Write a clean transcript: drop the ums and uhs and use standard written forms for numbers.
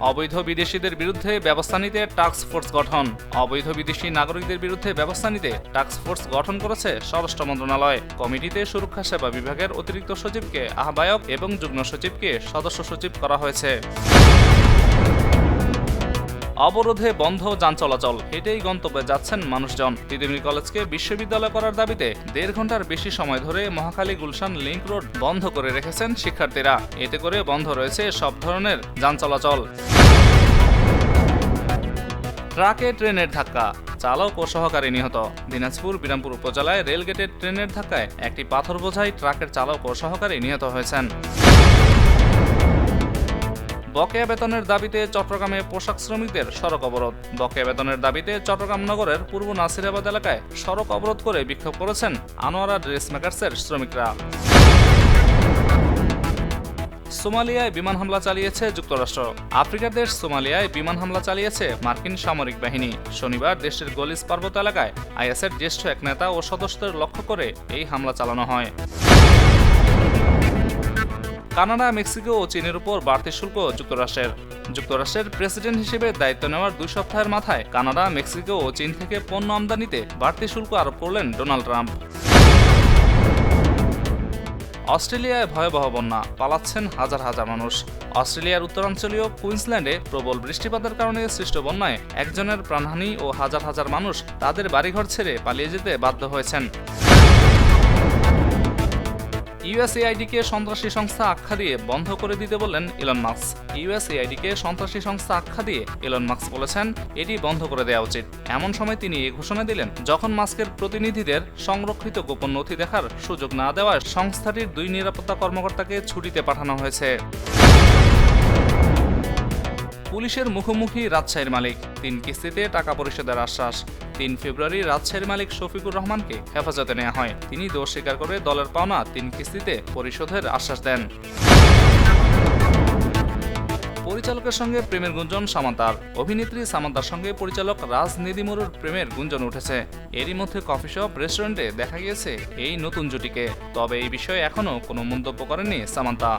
অবৈধ বিদেশিদের বিরুদ্ধে ব্যবস্থা নিতে টাস্ক ফোর্স গঠন। অবৈধ বিদেশি নাগরিকদের বিরুদ্ধে ব্যবস্থা নিতে টাস্ক ফোর্স গঠন করেছে স্বরাষ্ট্র মন্ত্রণালয়। কমিটিতে সুরক্ষা সেবা বিভাগের অতিরিক্ত সচিবকে আহ্বায়ক এবং যুগ্ম সচিবকে সদস্য সচিব করা হয়েছে। অবরোধে বন্ধ যান চলাচল, হেঁটেই গন্তব্যে যাচ্ছেন মানুষজন। তিতুমির কলেজকে বিশ্ববিদ্যালয় করার দাবিতে 1.5 ঘন্টার বেশি সময় ধরে মহাখালী গুলশান লিংক রোড বন্ধ করে রেখেছেন শিক্ষার্থীরা। এতে করে বন্ধ রয়েছে সব ধরনের যান চলাচল। ট্রাকে ট্রেনের ধাক্কা, চালক ও সহকারী নিহত। দিনাজপুর বিরামপুর উপজেলায় রেলগেটের ট্রেনের ধাক্কায় একটি পাথর বোঝাই ট্রাকের চালক ও সহকারী নিহত হয়েছেন। বকেয়া বেতনের দাবিতে চট্টগ্রামে পোশাক শ্রমিকদের সড়ক অবরোধ। বকেয়া বেতনের দাবিতে চট্টগ্রাম নগরের পূর্ব নাসিরাবাদ এলাকায় সড়ক অবরোধ করে বিক্ষোভ করেছেন আনোয়ারা ড্রেস মেকার্সের শ্রমিকরা। সোমালিয়ায় বিমান হামলা চালিয়েছে যুক্তরাষ্ট্র। আফ্রিকার দেশ সোমালিয়ায় বিমান হামলা চালিয়েছে মার্কিন সামরিক বাহিনী। শনিবার দেশটির গলিস পার্বত্য এলাকায় আইএসের জ্যেষ্ঠ এক নেতা ও সদস্যদের লক্ষ্য করে এই হামলা চালানো হয়। কানাডা, মেক্সিকো ও চীনের উপর বাড়তি শুল্ক যুক্তরাষ্ট্রের প্রেসিডেন্ট হিসেবে দায়িত্ব নেওয়ার 2 সপ্তাহের মাথায় কানাডা, মেক্সিকো ও চীন থেকে পণ্য আমদানিতে বাড়তি শুল্ক আরোপ করলেন ডোনাল্ড ট্রাম্প। অস্ট্রেলিয়ায় ভয়াবহ বন্যা, পালাচ্ছেন হাজার হাজার মানুষ। অস্ট্রেলিয়ার উত্তরাঞ্চলীয় কুইন্সল্যান্ডে প্রবল বৃষ্টিপাতের কারণে সৃষ্ট বন্যায় একজনের প্রাণহানি ও হাজার হাজার মানুষ তাদের বাড়িঘর ছেড়ে পালিয়ে যেতে বাধ্য হয়েছেন। ইউএসএআইডিকে সন্ত্রাসী সংস্থা আখ্যা দিয়ে বন্ধ করে দিতে বললেন ইলন মাস্ক। ইউএসএআইডিকে সন্ত্রাসী সংস্থা আখ্যা দিয়ে ইলন মাস্ক বলেছেন এটি বন্ধ করে দেওয়া উচিত। এমন সময় তিনি এই ঘোষণা দিলেন যখন মাস্কের প্রতিনিধিদের সংরক্ষিত গোপন নথি দেখার সুযোগ না দেওয়ায় সংস্থাটির 2 নিরাপত্তা কর্মকর্তাকে ছুটিতে পাঠানো হয়েছে। পুলিশের মুখোমুখি রাজশাহীর মালিক, 3 কিস্তিতে টাকা পরিশোধের আশ্বাস। 3 ফেব্রুয়ারি রাজশাহীর মালিক শফিকুর রহমানকে হেফাজতে নেওয়া হয়। তিনি দোষ স্বীকার করে দলের পাওনা 3 কিস্তিতে পরিশোধের আশ্বাস দেন। পরিচালকের সঙ্গে প্রেমের গুঞ্জন সামান্তার। অভিনেত্রী সামান্তার সঙ্গে পরিচালক রাজ নিদিমুরুর প্রেমের গুঞ্জন উঠেছে। এরই মধ্যে কফি শপ, রেস্টুরেন্টে দেখা গিয়েছে এই নতুন জুটিকে। তবে এই বিষয়ে এখনও কোনো মন্তব্য করেননি সামান্তা।